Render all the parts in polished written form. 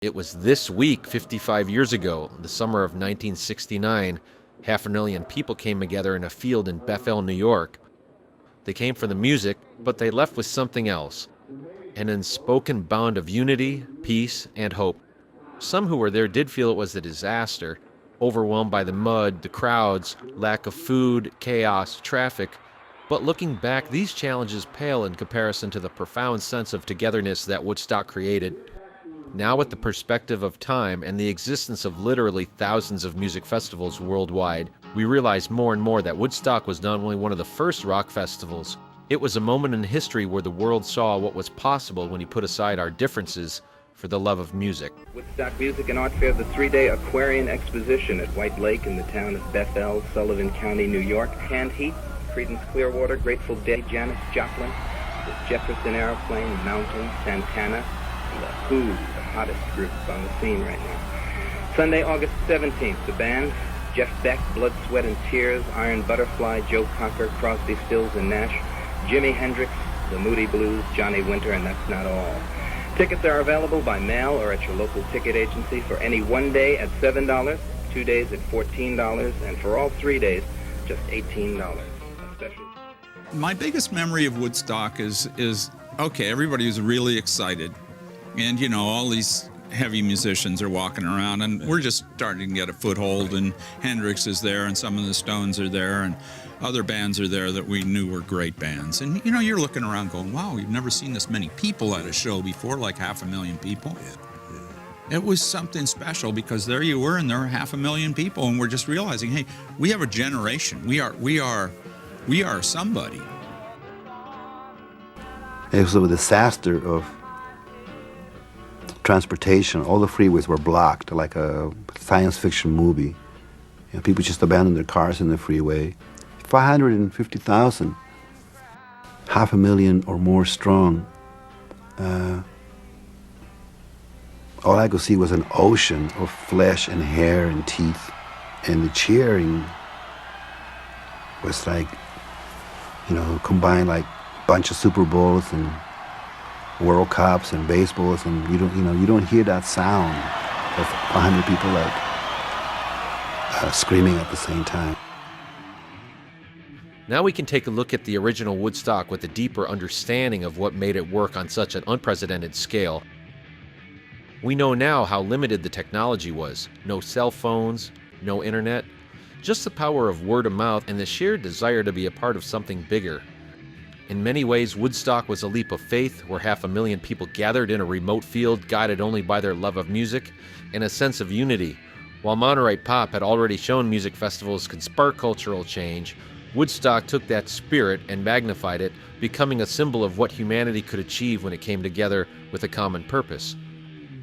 It was this week, 55 years ago, the summer of 1969, 500,000 people came together in a field in Bethel, New York. They came for the music, but they left with something else, an unspoken bond of unity, peace, and hope. Some who were there did feel it was a disaster, overwhelmed by the mud, the crowds, lack of food, chaos, traffic. But looking back, these challenges pale in comparison to the profound sense of togetherness that Woodstock created. Now, with the perspective of time and the existence of literally thousands of music festivals worldwide, we realize more and more that Woodstock was not only one of the first rock festivals, it was a moment in history where the world saw what was possible when you put aside our differences for the love of music. Woodstock Music and Art Fair, the 3-day Aquarian Exposition at White Lake in the town of Bethel, Sullivan County, New York. Canned Heat, Creedence Clearwater, Grateful Dead, Janis Joplin, the Jefferson Airplane, Mountain, Santana, and the Who, the hottest group on the scene right now. Sunday, August 17th, the band, Jeff Beck, Blood, Sweat and Tears, Iron Butterfly, Joe Cocker, Crosby, Stills and Nash, Jimi Hendrix, the Moody Blues, Johnny Winter, and that's not all. Tickets are available by mail or at your local ticket agency for any one day at $7, 2 days at $14, and for all 3 days, just $18. Special. My biggest memory of Woodstock is okay, everybody was really excited. And, all these heavy musicians are walking around, and we're just starting to get a foothold, and Hendrix is there, and some of the Stones are there, and other bands are there that we knew were great bands. And, you're looking around going, wow, we've never seen this many people at a show before, like 500,000 people. It was something special because there you were, and there were 500,000 people, and we're just realizing, hey, we have a generation. We are somebody. It was a disaster of transportation. All the freeways were blocked, like a science fiction movie. People just abandoned their cars in the freeway. 550,000, 500,000 or more strong. All I could see was an ocean of flesh and hair and teeth, and the cheering was like, combined like a bunch of Super Bowls and World Cups and baseballs, and you don't hear that sound of 100 people screaming at the same time. Now we can take a look at the original Woodstock with a deeper understanding of what made it work on such an unprecedented scale. We know now how limited the technology was. No cell phones, no internet, just the power of word of mouth and the sheer desire to be a part of something bigger. In many ways, Woodstock was a leap of faith where 500,000 people gathered in a remote field guided only by their love of music and a sense of unity. While Monterey Pop had already shown music festivals could spark cultural change, Woodstock took that spirit and magnified it, becoming a symbol of what humanity could achieve when it came together with a common purpose.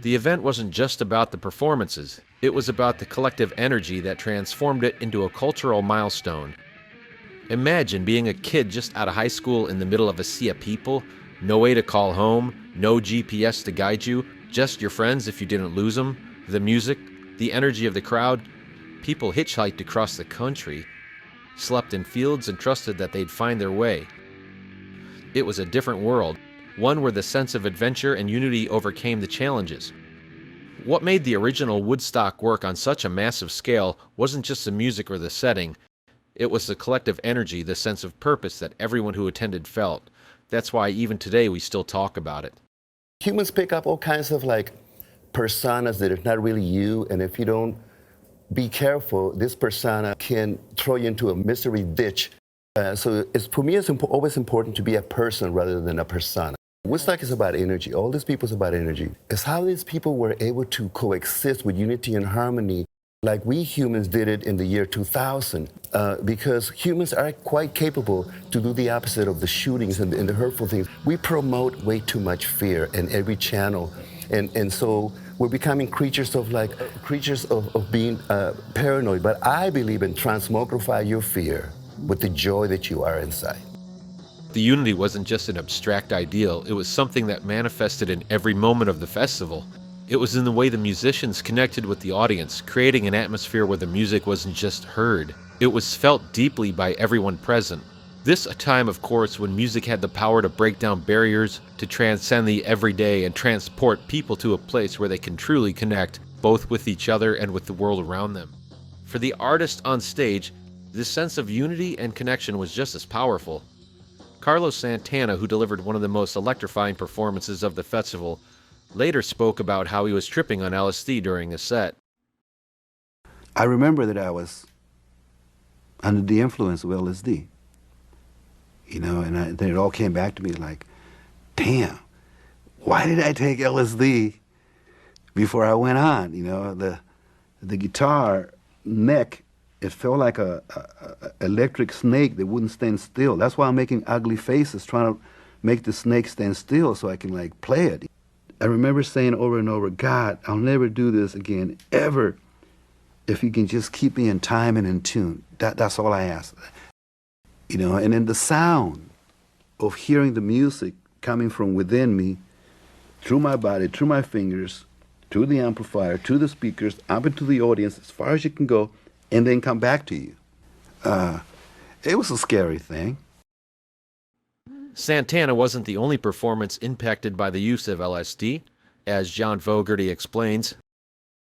The event wasn't just about the performances, it was about the collective energy that transformed it into a cultural milestone. Imagine being a kid just out of high school in the middle of a sea of people, no way to call home, no GPS to guide you, just your friends if you didn't lose them, the music, the energy of the crowd. People hitchhiked across the country, slept in fields and trusted that they'd find their way. It was a different world, one where the sense of adventure and unity overcame the challenges. What made the original Woodstock work on such a massive scale wasn't just the music or the setting, it was the collective energy, the sense of purpose that everyone who attended felt. That's why even today we still talk about it. Humans pick up all kinds of personas that are not really you, and if you don't be careful, this persona can throw you into a misery ditch. For me, it's always important to be a person rather than a persona. Woodstock is about energy. All these people is about energy. It's how these people were able to coexist with unity and harmony like we humans did it in the year 2000, because humans are quite capable to do the opposite of the shootings and the hurtful things. We promote way too much fear in every channel, and so we're becoming creatures of being paranoid. But I believe in transmogrify your fear with the joy that you are inside. The unity wasn't just an abstract ideal, it was something that manifested in every moment of the festival. It was in the way the musicians connected with the audience, creating an atmosphere where the music wasn't just heard. It was felt deeply by everyone present. This a time, of course, when music had the power to break down barriers, to transcend the everyday and transport people to a place where they can truly connect, both with each other and with the world around them. For the artist on stage, this sense of unity and connection was just as powerful. Carlos Santana, who delivered one of the most electrifying performances of the festival, later spoke about how he was tripping on LSD during a set. I remember that I was under the influence of LSD, and then it all came back to me like, damn, why did I take LSD before I went on? The guitar neck, it felt like a electric snake that wouldn't stand still. That's why I'm making ugly faces, trying to make the snake stand still so I can play it. I remember saying over and over, God, I'll never do this again, ever, if you can just keep me in time and in tune. That's all I ask. And then the sound of hearing the music coming from within me, through my body, through my fingers, to the amplifier, to the speakers, up into the audience, as far as you can go, and then come back to you. It was a scary thing. Santana wasn't the only performance impacted by the use of LSD. As John Fogerty explains,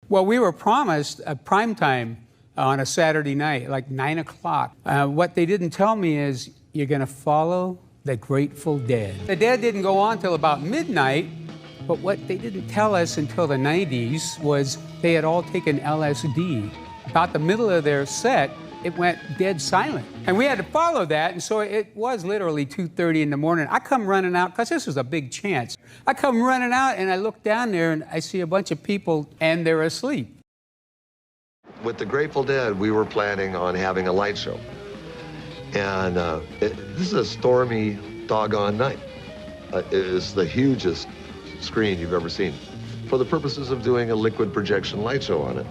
well, we were promised a prime time on a Saturday night, like 9 o'clock. What they didn't tell me is you're going to follow the Grateful Dead. The Dead didn't go on till about midnight, but what they didn't tell us until the 90s was they had all taken LSD. About the middle of their set, it went dead silent. And we had to follow that, and so it was literally 2:30 in the morning. I come running out, because this was a big chance. I come running out, and I look down there, and I see a bunch of people, and they're asleep. With the Grateful Dead, we were planning on having a light show. And this is a stormy, doggone night. It is the hugest screen you've ever seen, for the purposes of doing a liquid projection light show on it.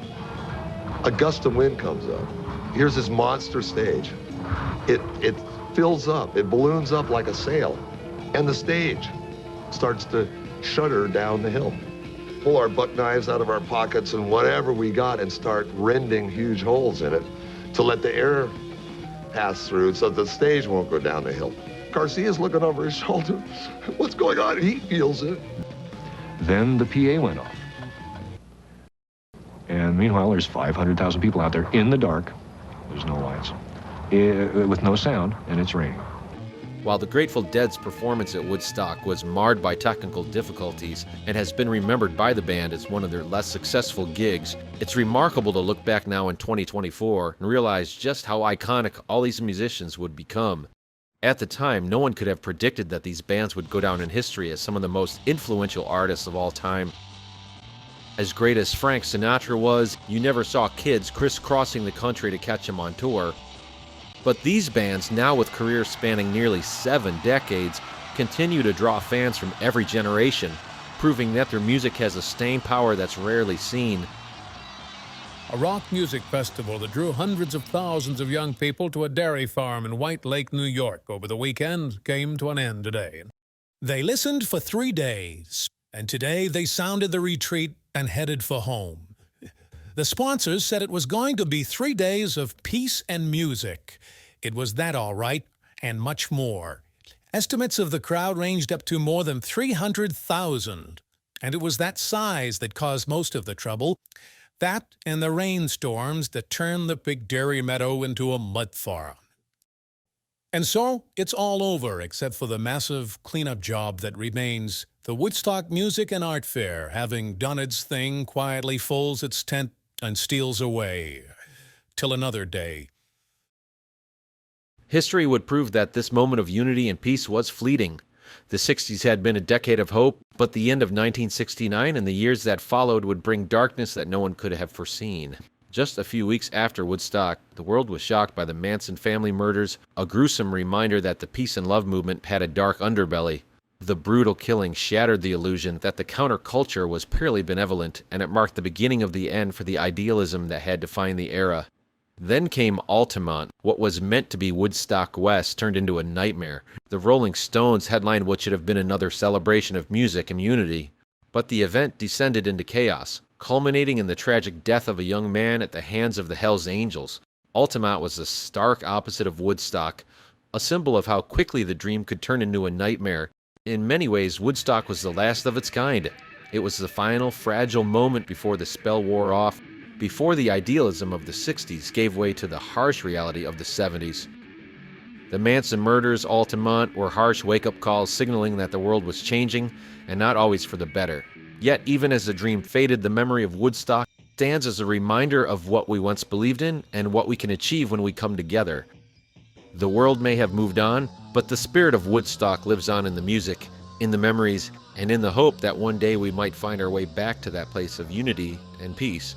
A gust of wind comes up. Here's this monster stage. It fills up, it balloons up like a sail, and the stage starts to shudder down the hill. Pull our buck knives out of our pockets and whatever we got and start rending huge holes in it to let the air pass through so the stage won't go down the hill. Garcia's looking over his shoulder. What's going on? He feels it. Then the PA went off. And meanwhile, there's 500,000 people out there in the dark. There's no lights, with no sound, and it's raining. While the Grateful Dead's performance at Woodstock was marred by technical difficulties and has been remembered by the band as one of their less successful gigs, it's remarkable to look back now in 2024 and realize just how iconic all these musicians would become. At the time, no one could have predicted that these bands would go down in history as some of the most influential artists of all time. As great as Frank Sinatra was, you never saw kids crisscrossing the country to catch him on tour. But these bands, now with careers spanning nearly 7 decades, continue to draw fans from every generation, proving that their music has a staying power that's rarely seen. A rock music festival that drew hundreds of thousands of young people to a dairy farm in White Lake, New York over the weekend came to an end today. They listened for 3 days, and today they sounded the retreat and headed for home. The sponsors said it was going to be 3 days of peace and music. It was that all right, and much more. Estimates of the crowd ranged up to more than 300,000, and it was that size that caused most of the trouble. That and the rainstorms that turned the big dairy meadow into a mud farm. And so, it's all over except for the massive cleanup job that remains. The Woodstock Music and Art Fair, having done its thing, quietly folds its tent and steals away. Till another day. History would prove that this moment of unity and peace was fleeting. The 60s had been a decade of hope, but the end of 1969 and the years that followed would bring darkness that no one could have foreseen. Just a few weeks after Woodstock, the world was shocked by the Manson family murders, a gruesome reminder that the peace and love movement had a dark underbelly. The brutal killing shattered the illusion that the counterculture was purely benevolent, and it marked the beginning of the end for the idealism that had defined the era. Then came Altamont. What was meant to be Woodstock West turned into a nightmare. The Rolling Stones headlined what should have been another celebration of music and unity. But the event descended into chaos, culminating in the tragic death of a young man at the hands of the Hells Angels. Altamont was the stark opposite of Woodstock. a symbol of how quickly the dream could turn into a nightmare. In many ways, Woodstock was the last of its kind. It was the final, fragile moment before the spell wore off, before the idealism of the 60s gave way to the harsh reality of the 70s. The Manson murders, Altamont, were harsh wake-up calls signaling that the world was changing, and not always for the better. Yet, even as the dream faded, the memory of Woodstock stands as a reminder of what we once believed in and what we can achieve when we come together. The world may have moved on, but the spirit of Woodstock lives on in the music, in the memories, and in the hope that one day we might find our way back to that place of unity and peace.